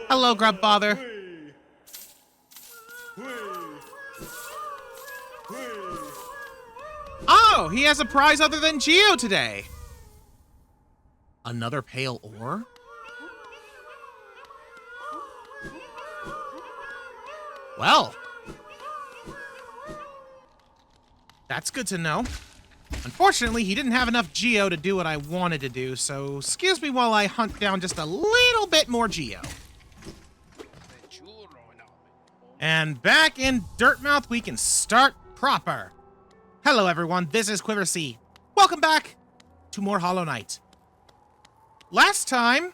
Hello, Grubfather. Oh, he has a prize other than Geo today. Another pale ore? Well, that's good to know. Unfortunately, he didn't have enough Geo to do what I wanted to do, so excuse me while I hunt down just a little bit more Geo. And back in Dirtmouth, we can start proper. Hello, everyone. This is Quiversee. Welcome back to more Hollow Knight. Last time,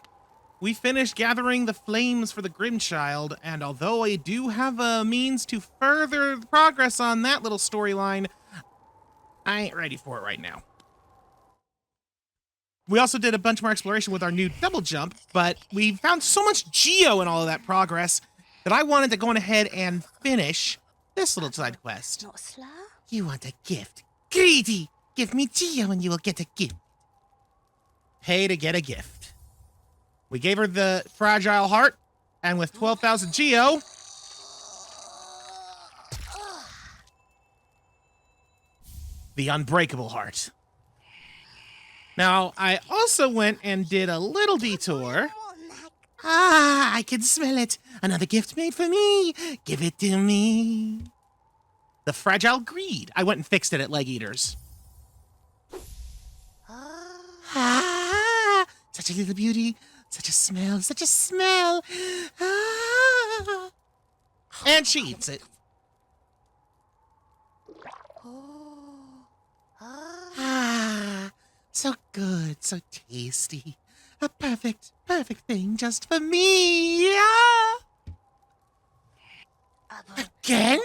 we finished gathering the flames for the Grimchild, and although I do have a means to further progress on that little storyline, I ain't ready for it right now. We also did a bunch more exploration with our new double jump, but we found so much Geo in all of that progress that I wanted to go on ahead and finish this little side quest. You want a gift? Greedy! Give me Geo and you will get a gift. Pay to get a gift. We gave her the fragile heart, and with 12,000 Geo, the unbreakable heart. Now, I also went and did a little detour. Ah, I can smell it. Another gift made for me. Give it to me. The fragile greed. I went and fixed it at Leg Eaters. Ah, such a little beauty. Such a smell. Such a smell. Ah. And she eats it. Ah, so good, so tasty. A perfect, perfect thing just for me. Ah. Again?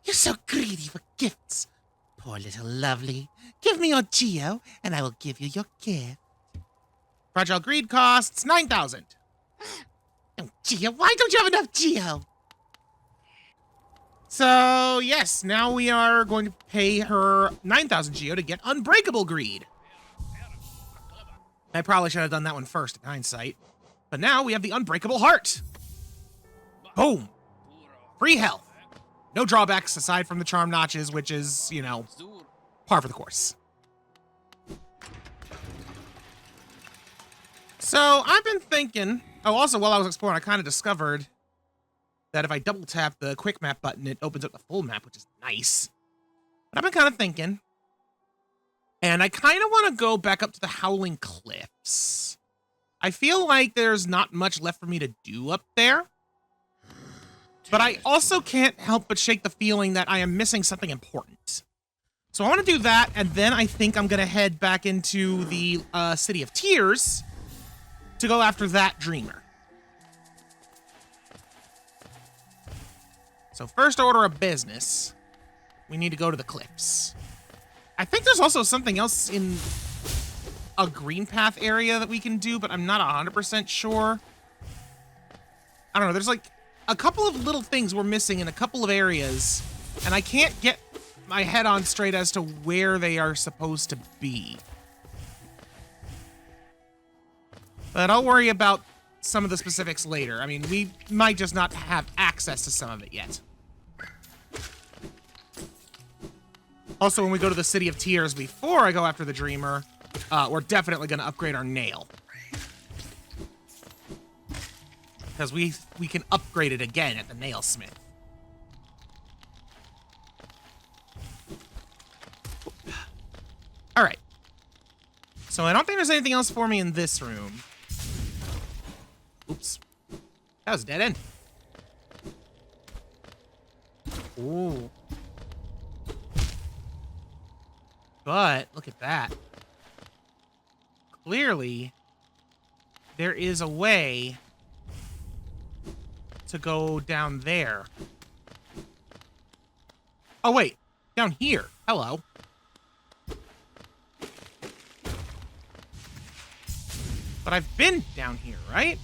You're so greedy for gifts. Poor little lovely. Give me your Geo, and I will give you your gift. Fragile greed costs 9,000. Oh, Geo, why don't you have enough Geo? So, yes, now we are going to pay her 9,000 Geo to get Unbreakable Greed. I probably should have done that one first in hindsight. But now we have the Unbreakable Heart. Boom. Free health. No drawbacks aside from the charm notches, which is, you know, par for the course. So, I've been thinking... Oh, also, while I was exploring, I kind of discovered that if I double tap the quick map button, it opens up the full map, which is nice. But I've been kind of thinking, and I kind of want to go back up to the Howling Cliffs. I feel like there's not much left for me to do up there, but I also can't help but shake the feeling that I am missing something important. So I want to do that, and then I think I'm going to head back into the City of Tears to go after that Dreamer. So first order of business, we need to go to the cliffs. I think there's also something else in a green path area that we can do, but I'm not 100% sure. I don't know, there's like a couple of little things we're missing in a couple of areas, and I can't get my head on straight as to where they are supposed to be. But I'll worry about some of the specifics later. I mean, we might just not have access to some of it yet. Also, when we go to the City of Tears before I go after the Dreamer, we're definitely going to upgrade our nail. Because we can upgrade it again at the nailsmith. Alright. So I don't think there's anything else for me in this room. Oops. That was a dead end. Ooh. But, look at that. Clearly, there is a way to go down there. Oh, wait. Down here. Hello. But I've been down here, right?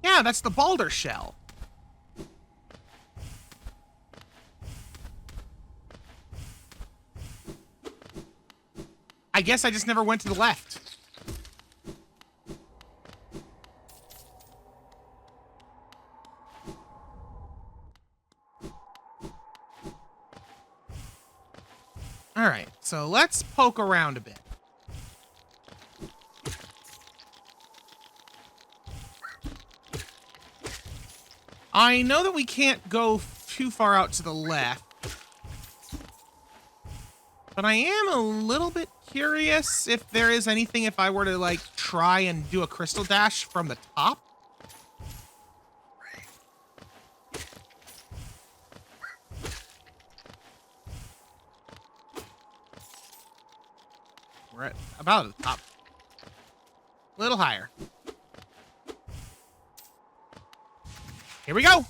Yeah, that's the boulder shell. I guess I just never went to the left. so let's poke around a bit. I know that we can't go too far out to the left, but I am a little bit curious if there is anything if I were to, like, try and do a crystal dash from the top. We're at about the top. A little higher. Here we go.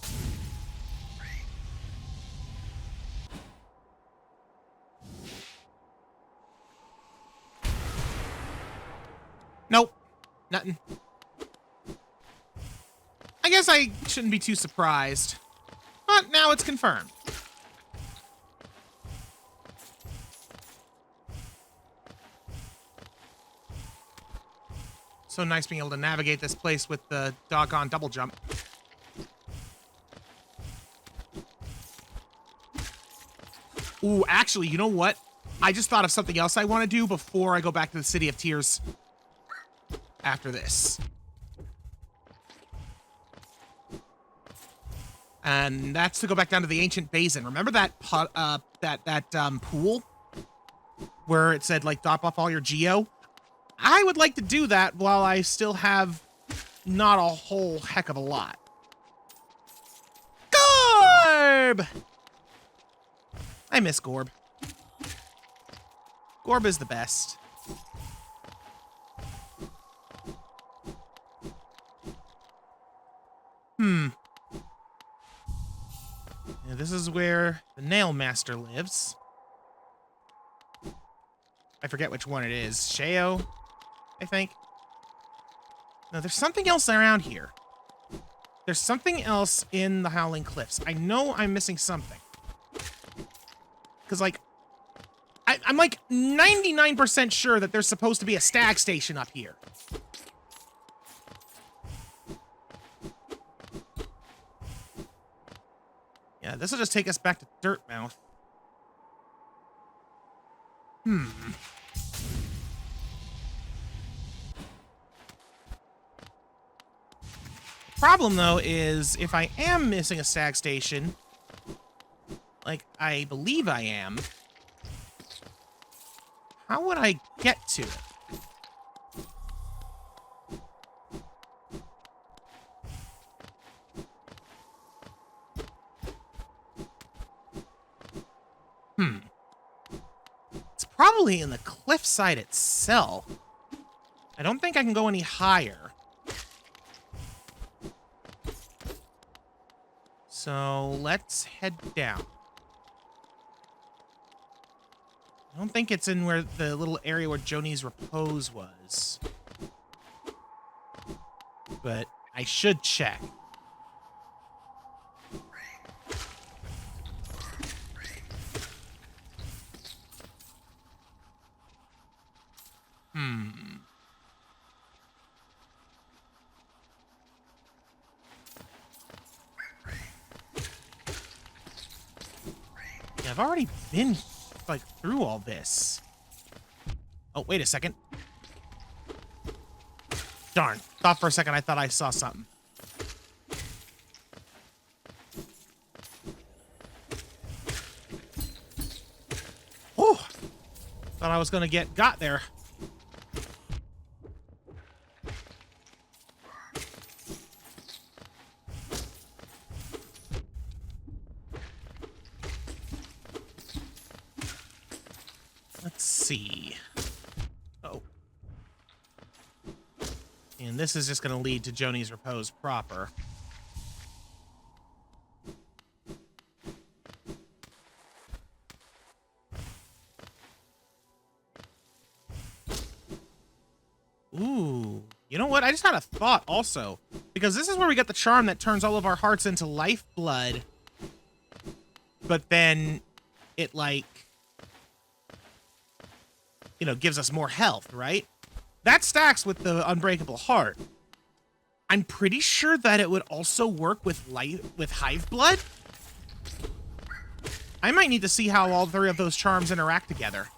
Nope. Nothing. I guess I shouldn't be too surprised. But now it's confirmed. So nice being able to navigate this place with the doggone double jump. Ooh, actually, you know what? I just thought of something else I want to do before I go back to the City of Tears after this. And that's to go back down to the ancient basin. Remember that pool where it said, like, drop off all your geo? I would like to do that while I still have not a whole heck of a lot. Gorb! I miss Gorb. Gorb is the best. Yeah, this is where the Nail Master lives. I forget which one it is. Sheo, I think. No, there's something else around here. There's something else in the Howling Cliffs. I know I'm missing something. Because, like, I'm like 99% sure that there's supposed to be a stag station up here. Yeah, this will just take us back to Dirtmouth. Problem, though, is if I am missing a stag station, like I believe I am, how would I get to it? It's probably in the cliffside itself. I don't think I can go any higher. So let's head down. I don't think it's in where the little area where Joni's repose was. But I should check. Yeah, I've already been, like, through all this. Oh, wait a second. Darn. Thought for a second I thought I saw something. Oh! Thought I was gonna get got there. Let's see. Oh. And this is just going to lead to Joni's repose proper. Ooh. You know what? I just had a thought also. Because this is where we got the charm that turns all of our hearts into lifeblood. But then it, like, you know, gives us more health, right? That stacks with the Unbreakable Heart. I'm pretty sure that it would also work with Hive Blood. I might need to see how all three of those charms interact together.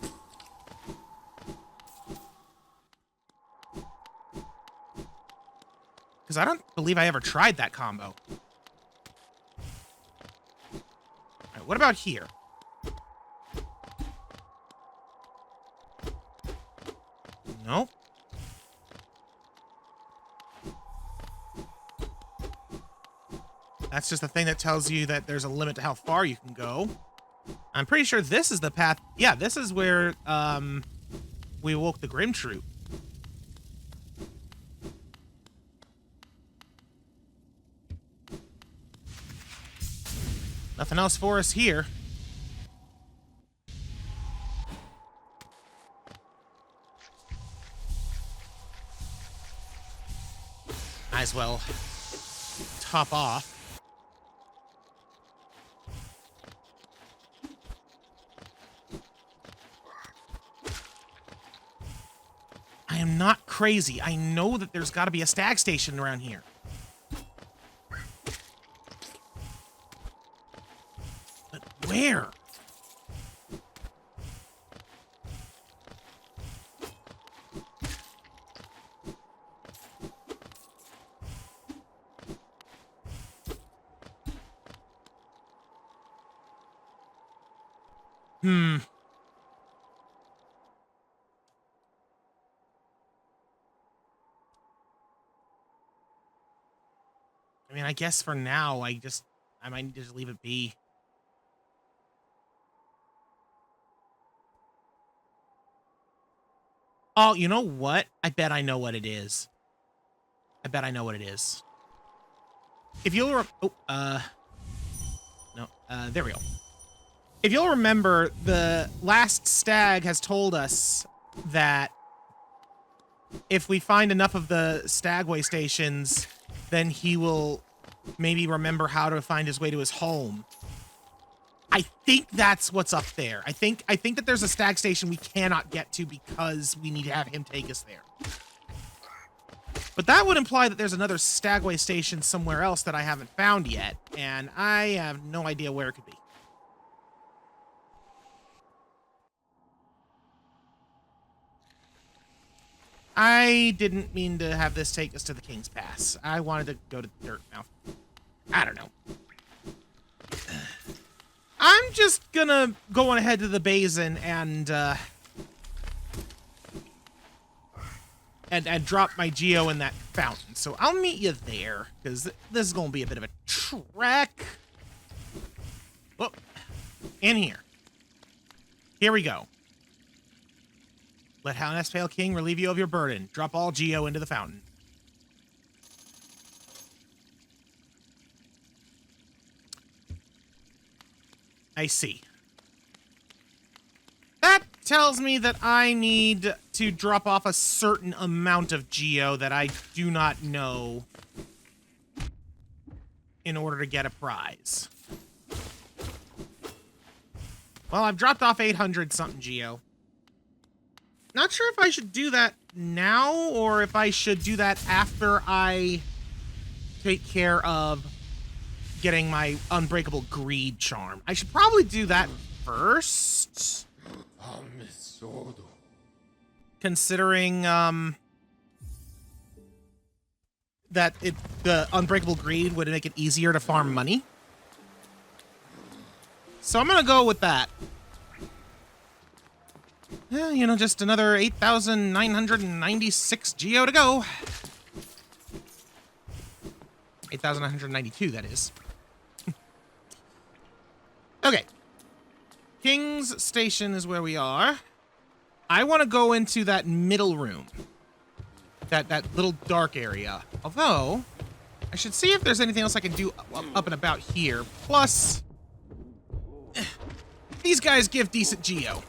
Because I don't believe I ever tried that combo. All right, what about here? Nope. That's just the thing that tells you that there's a limit to how far you can go. I'm pretty sure this is the path. Yeah, this is where we awoke the Grim Troop. Nothing else for us here. Might as well top off. I am not crazy. I know that there's got to be a stag station around here. But where? I mean, I guess for now, I might need to just leave it be. Oh, you know what? I bet I know what it is. I bet I know what it is. If you'll there we go. If you'll remember, the last stag has told us that if we find enough of the stagway stations, then he will maybe remember how to find his way to his home. I think that's what's up there. I think that there's a stag station we cannot get to because we need to have him take us there. But that would imply that there's another stagway station somewhere else that I haven't found yet, and I have no idea where it could be. I didn't mean to have this take us to the King's Pass. I wanted to go to Dirtmouth. I don't know. I'm just gonna go on ahead to the basin and drop my Geo in that fountain. So I'll meet you there, because this is gonna be a bit of a trek. Whoa. In here. Here we go. Let Houndess Pale King relieve you of your burden. Drop all Geo into the fountain. I see. That tells me that I need to drop off a certain amount of Geo that I do not know in order to get a prize. Well, I've dropped off 800 something Geo. Not sure if I should do that now or if I should do that after I take care of getting my Unbreakable Greed charm. I should probably do that first. Considering that the Unbreakable Greed would make it easier to farm money. So I'm gonna go with that. Yeah, you know, just another 8,996 Geo to go. 8,992, that is. Okay. King's Station is where we are. I want to go into that middle room. That little dark area. Although, I should see if there's anything else I can do up and about here. Plus, these guys give decent Geo.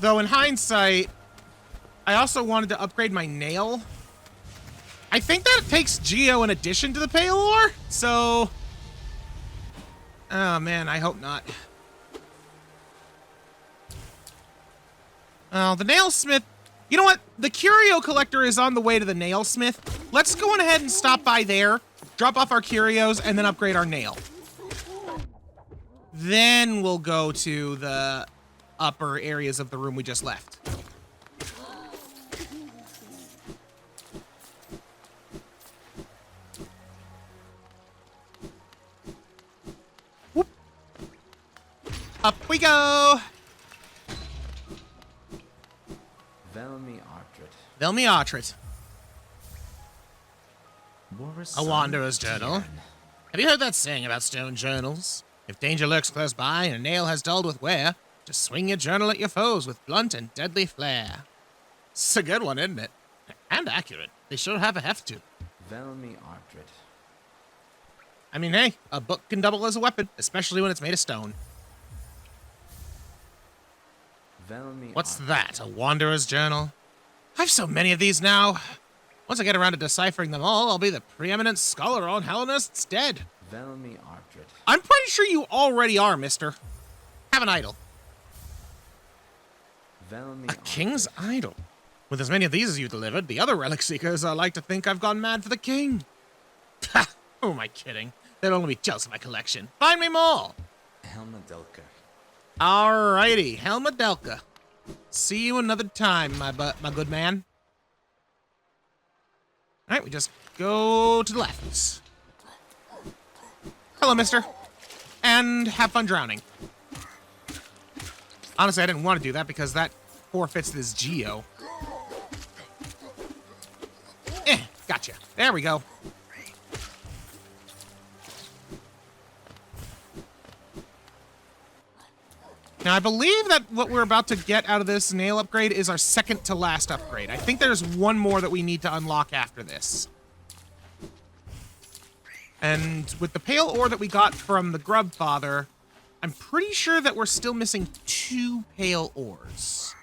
Though in hindsight, I also wanted to upgrade my nail. I think that it takes Geo in addition to the Pale Ore, so... Oh man, I hope not. Oh, the Nailsmith... You know what? The Curio Collector is on the way to the Nailsmith. Let's go on ahead and stop by there, drop off our Curios, and then upgrade our nail. Then we'll go to the upper areas of the room we just left. Whoop. Up we go. Velmi Artrit. A Wanderer's Journal. Have you heard that saying about stone journals? If danger lurks close by and a nail has dulled with wear, just swing your journal at your foes with blunt and deadly flair. It's a good one, isn't it? And accurate. They sure have a heft to. Velmi Artrit. I mean, hey, a book can double as a weapon, especially when it's made of stone. Velmi What's Artrit. that, a Wanderer's Journal? I've so many of these now. Once I get around to deciphering them all, I'll be the preeminent scholar on Hellenist's dead. Velmi Artrit. I'm pretty sure you already are, mister. Have an idol. Velmi A king's idol? With as many of these as you delivered, the other relic seekers are like to think I've gone mad for the king. Ha! Who am I kidding? They'll only be jealous of my collection. Find me more! Helmadelka. Alrighty, Helmadelka. See you another time, my good man. Alright, we just go to the left. Hello, mister. And have fun drowning. Honestly, I didn't want to do that because that forfeits this geo. Gotcha. There we go. Now, I believe that what we're about to get out of this nail upgrade is our second to last upgrade. I think there's one more that we need to unlock after this. And with the pale ore that we got from the Grub Father, I'm pretty sure that we're still missing 2 pale ores.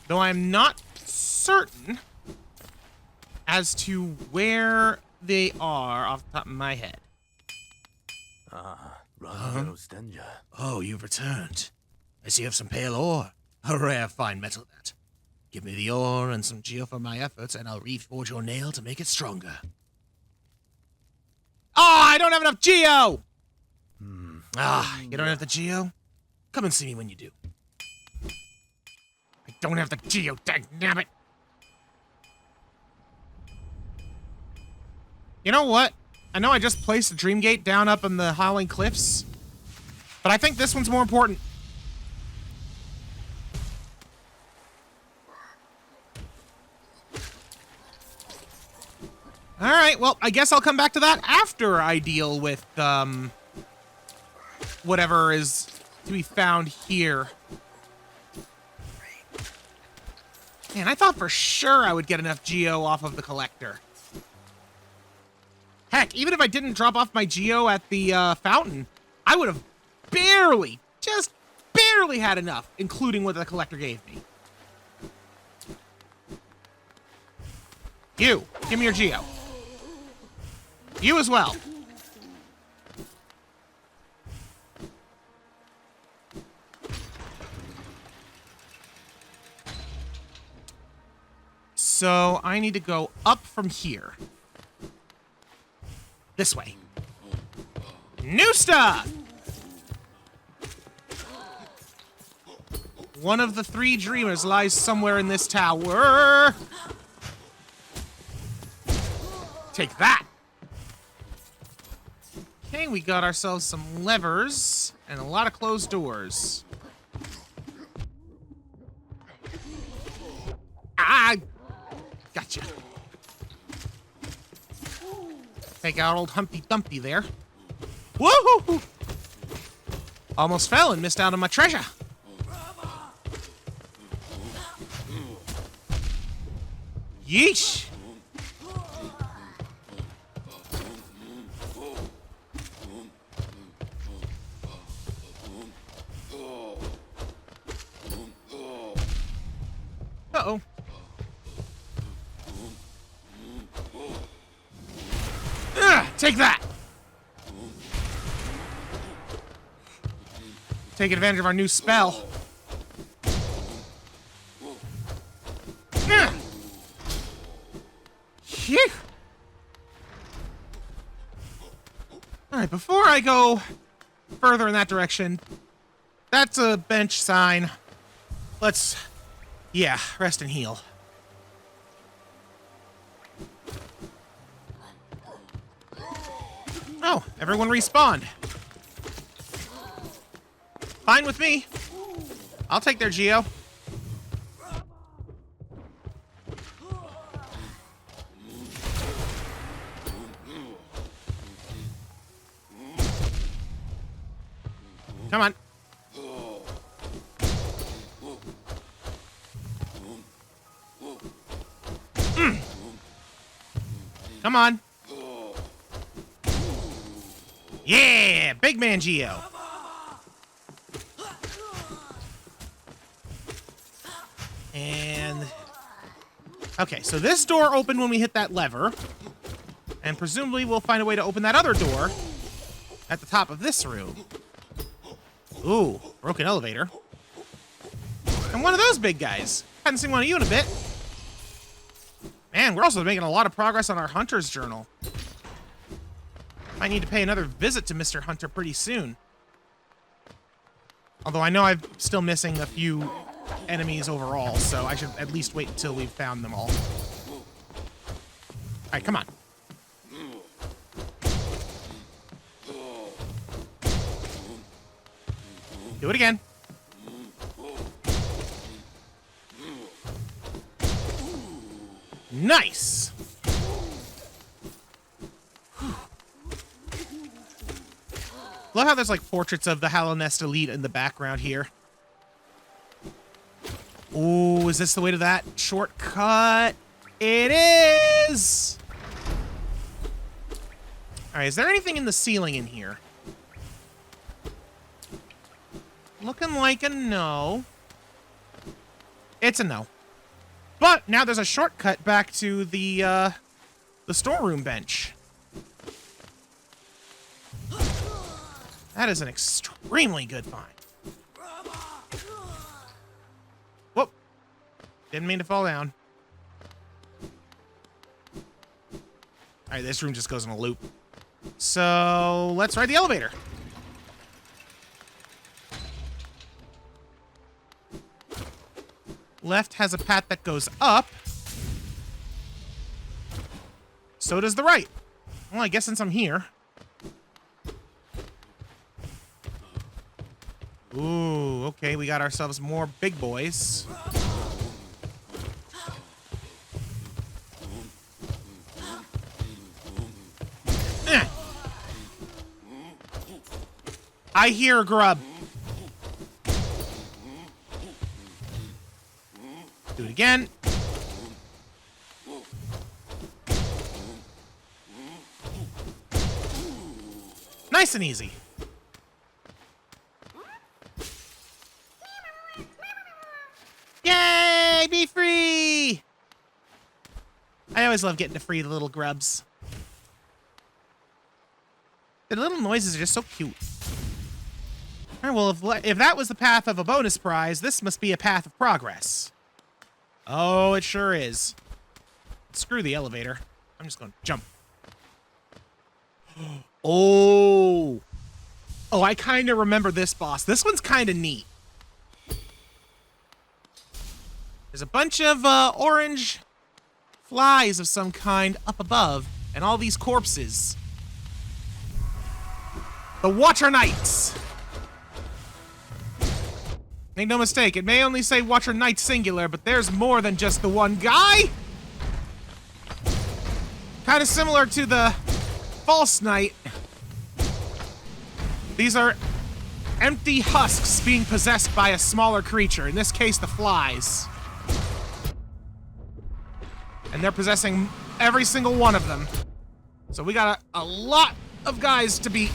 Though I'm not certain as to where they are off the top of my head. Oh, you've returned. I see you have some pale ore. A rare fine metal, that. Give me the ore and some geo for my efforts, and I'll reforge your nail to make it stronger. Oh, I don't have enough geo! You don't have the geo? Come and see me when you do. I don't have the geo, dagnabbit! You know what? I know I just placed the Dream Gate down up in the Howling Cliffs, but I think this one's more important. Alright, well, I guess I'll come back to that after I deal with, whatever is to be found here. Man, I thought for sure I would get enough geo off of the collector. Heck, even if I didn't drop off my geo at the fountain, I would have barely, just barely had enough, including what the collector gave me. You, give me your geo. You as well. So I need to go up from here. This way. New stuff! One of the 3 dreamers lies somewhere in this tower. Take that! Okay, we got ourselves some levers and a lot of closed doors. Ah! Gotcha. Take out old Humpty Dumpty there. Woohoo! Almost fell and missed out on my treasure. Yeesh! Uh-oh. Take that! Take advantage of our new spell. Phew. Alright, before I go further in that direction. That's a bench sign. Let's, yeah, rest and heal. Oh, everyone respawned. Fine with me. I'll take their Geo. Come on. Come on. Yeah, big man Geo. And okay, so this door opened when we hit that lever, and presumably we'll find a way to open that other door at the top of this room. Ooh, broken elevator. And one of those big guys. Hadn't seen one of you in a bit. Man, we're also making a lot of progress on our Hunter's Journal. Might need to pay another visit to Mr. Hunter pretty soon. Although I know I'm still missing a few enemies overall, so I should at least wait until we've found them all. Alright, come on. Do it again. Nice! Love how there's like portraits of the Hallownest Elite in the background here. Ooh, is this the way to that shortcut? It is! Alright, is there anything in the ceiling in here? Looking like a no. It's a no. But now there's a shortcut back to the storeroom bench. That is an extremely good find. Whoop. Didn't mean to fall down. Alright, this room just goes in a loop. So, let's ride the elevator. Left has a path that goes up. So does the right. Well, I guess since I'm here. Ooh, okay, we got ourselves more big boys. I hear a grub. Do it again. Nice and easy. Yay! Be free! I always love getting to free the little grubs. The little noises are just so cute. All right, well, if that was the path of a bonus prize, this must be a path of progress. Oh, it sure is. Screw the elevator. I'm just going to jump. Oh. Oh, I kind of remember this boss. This one's kind of neat. There's a bunch of orange flies of some kind up above, and all these corpses. The Watcher Knights. Make no mistake, it may only say Watcher Knight singular, but there's more than just the one guy! Kind of similar to the False Knight. These are empty husks being possessed by a smaller creature, in this case the flies. And they're possessing every single one of them. So we got a lot of guys to beat.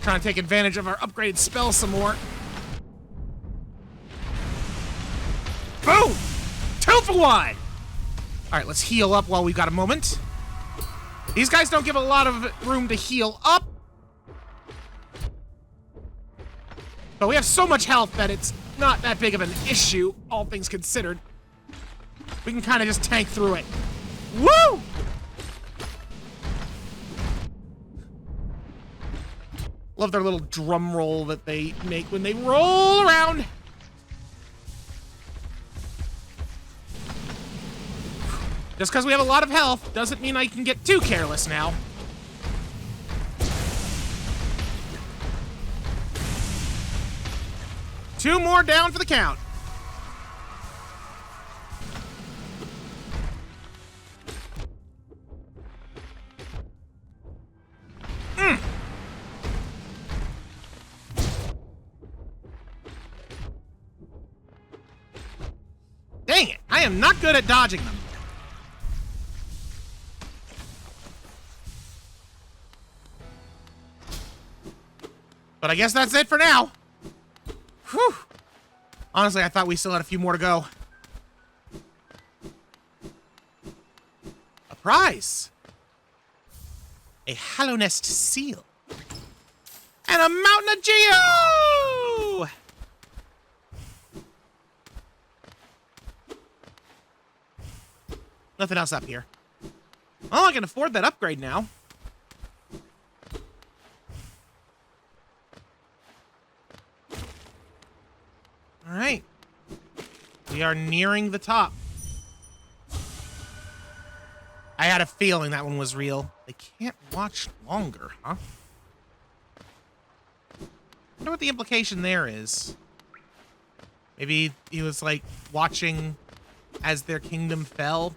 Trying to take advantage of our upgraded spells some more. Boom! 2 for 1! Alright, let's heal up while we've got a moment. These guys don't give a lot of room to heal up. But we have so much health that it's not that big of an issue, all things considered. We can kind of just tank through it. Woo! Love their little drum roll that they make when they roll around. Just because we have a lot of health doesn't mean I can get too careless now. Two more down for the count. Dang it, I am not good at dodging them. But I guess that's it for now. Whew. Honestly, I thought we still had a few more to go. A prize. A Hollow Nest seal. And a Mountain of Geo! Nothing else up here. Oh, I can afford that upgrade now. All right. We are nearing the top. I had a feeling that one was real. They can't watch longer, huh? I wonder what the implication there is. Maybe he was, like, watching as their kingdom fell.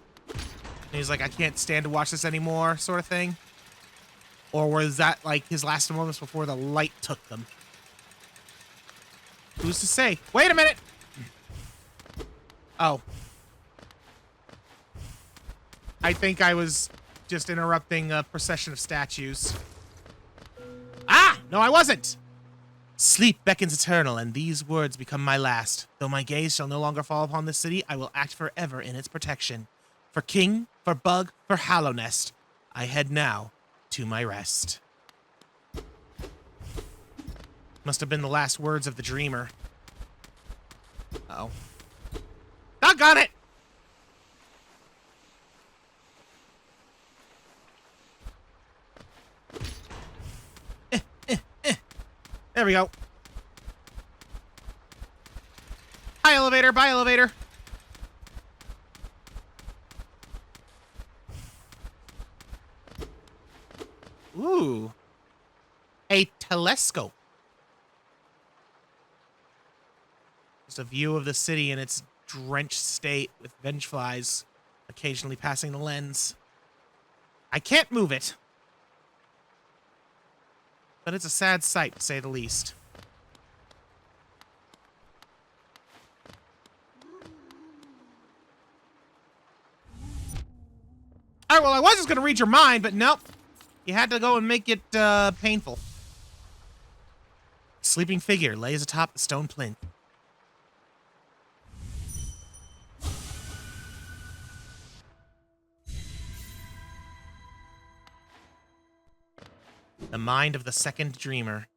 And he's like, I can't stand to watch this anymore, sort of thing. Or was that, like, his last moments before the light took them? Who's to say? Wait a minute! Oh. I think I was just interrupting a procession of statues. Ah! No, I wasn't! Sleep beckons eternal, and these words become my last. Though my gaze shall no longer fall upon this city, I will act forever in its protection. For king, for bug, for Hollow Nest, I head now to my rest. Must have been the last words of the dreamer. Uh-oh. Doggone it! There we go. Hi, elevator. Bye, elevator. Ooh. A telescope. Just a view of the city in its drenched state with vengeflies occasionally passing the lens. I can't move it. But it's a sad sight, to say the least. Alright, well, I was just going to read your mind, but nope. You had to go and make it painful. Sleeping figure lays atop the stone plinth. The mind of the second dreamer.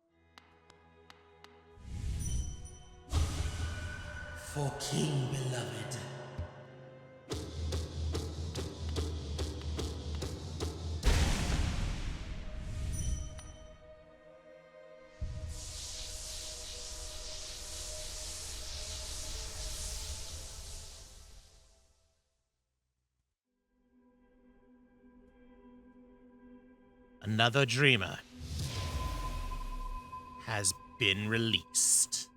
For King Beloved. Another dreamer has been released.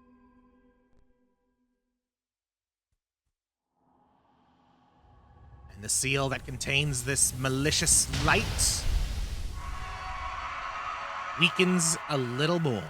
And the seal that contains this malicious light weakens a little more.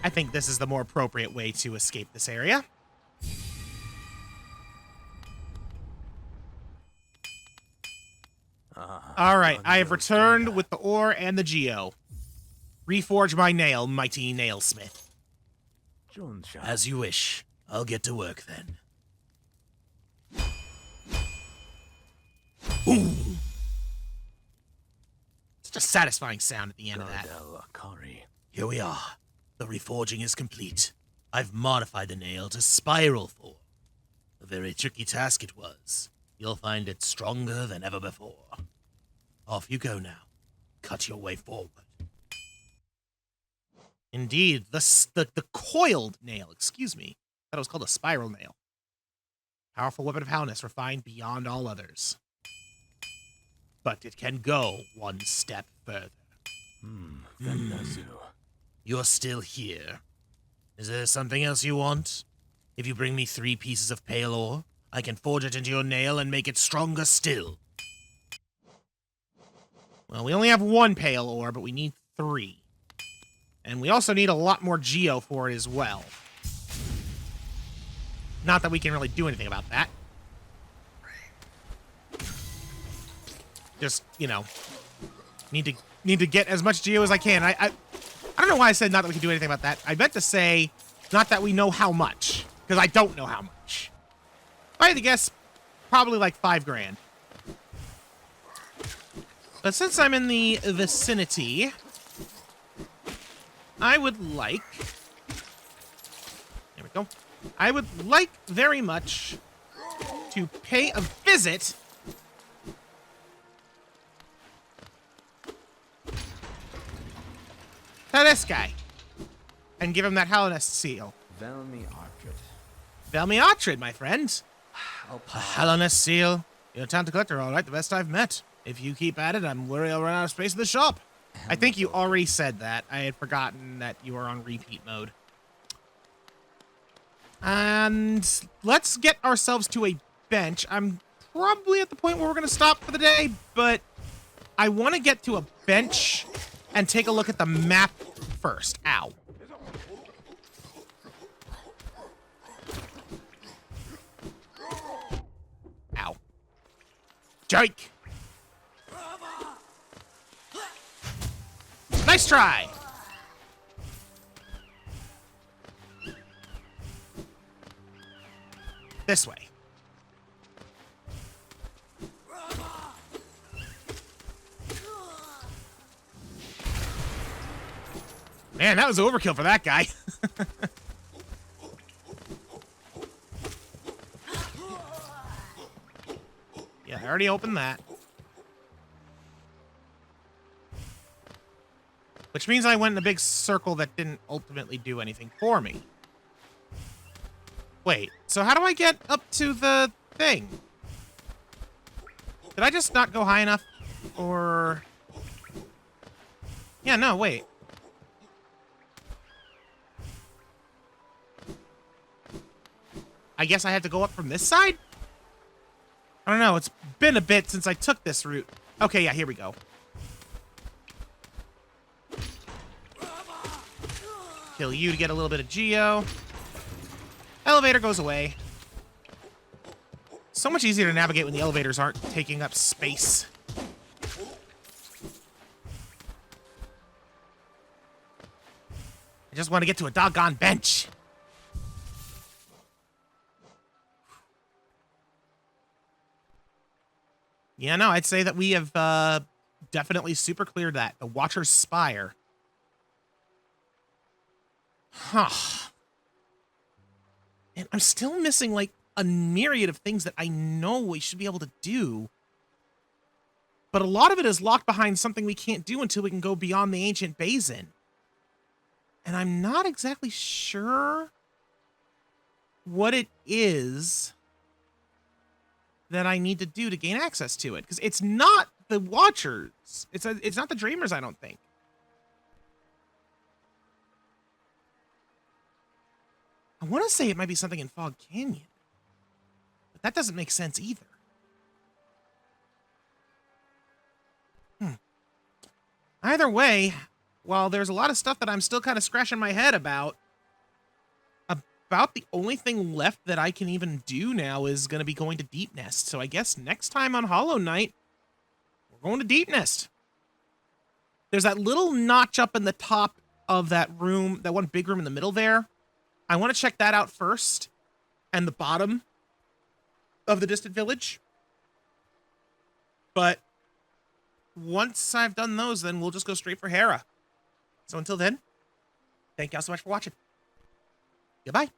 I think this is the more appropriate way to escape this area. All right, I have returned with the ore and the geo. Reforge my nail, mighty nailsmith. As you wish. I'll get to work then. Ooh. a satisfying sound at the end of that. Akari. Here we are. The reforging is complete. I've modified the nail to spiral form. A very tricky task it was. You'll find it stronger than ever before. Off you go now. Cut your way forward. Indeed, the coiled nail, excuse me. I thought it was called a spiral nail. Powerful weapon of Halness, refined beyond all others. But it can go one step further. Vendazu. You're still here. Is there something else you want? If you bring me 3 pieces of pale ore, I can forge it into your nail and make it stronger still. Well, we only have 1 pale ore, but we need 3. And we also need a lot more geo for it as well. Not that we can really do anything about that. Just, you know, need to get as much geo as I can. I don't know why I said not that we can do anything about that. I meant to say not that we know how much, because I don't know how much. If I had to guess, probably like 5 grand. But since I'm in the vicinity, I would like... There we go. I would like very much to pay a visit to this guy and give him that Halonest seal. Velmi Artred. Velmi Artred, my friend. Oh, A Halonest seal? You're a talented collector, all right. The best I've met. If you keep at it, I'm worried I'll run out of space in the shop. I think you already said that. I had forgotten that you were on repeat mode. And let's get ourselves to a bench. I'm probably at the point where we're going to stop for the day, but I want to get to a bench and take a look at the map first. Ow. Ow. Jake! Nice try! This way. Man, that was overkill for that guy. Yeah, I already opened that. Which means I went in a big circle that didn't ultimately do anything for me. Wait, so how do I get up to the thing? Did I just not go high enough? Or... Yeah, no, wait. I guess I had to go up from this side? I don't know, it's been a bit since I took this route. Okay, yeah, here we go. Kill you to get a little bit of geo. Elevator goes away. So much easier to navigate when the elevators aren't taking up space. I just want to get to a doggone bench. Yeah, no, I'd say that we have definitely super cleared that. The Watcher's Spire. Huh. And I'm still missing, like, a myriad of things that I know we should be able to do. But a lot of it is locked behind something we can't do until we can go beyond the Ancient Basin. And I'm not exactly sure what it is that I need to do to gain access to it. Because it's not the Watchers. It's not the Dreamers, I don't think. I want to say it might be something in Fog Canyon. But that doesn't make sense either. Either way, while there's a lot of stuff that I'm still kind of scratching my head about the only thing left that I can even do now is going to be going to Deep Nest. So I guess next time on Hollow Knight, we're going to Deep Nest. There's that little notch up in the top of that room, that one big room in the middle there. I want to check that out first. And the bottom of the distant village. But once I've done those, then we'll just go straight for Hera. So until then, thank y'all so much for watching. Goodbye.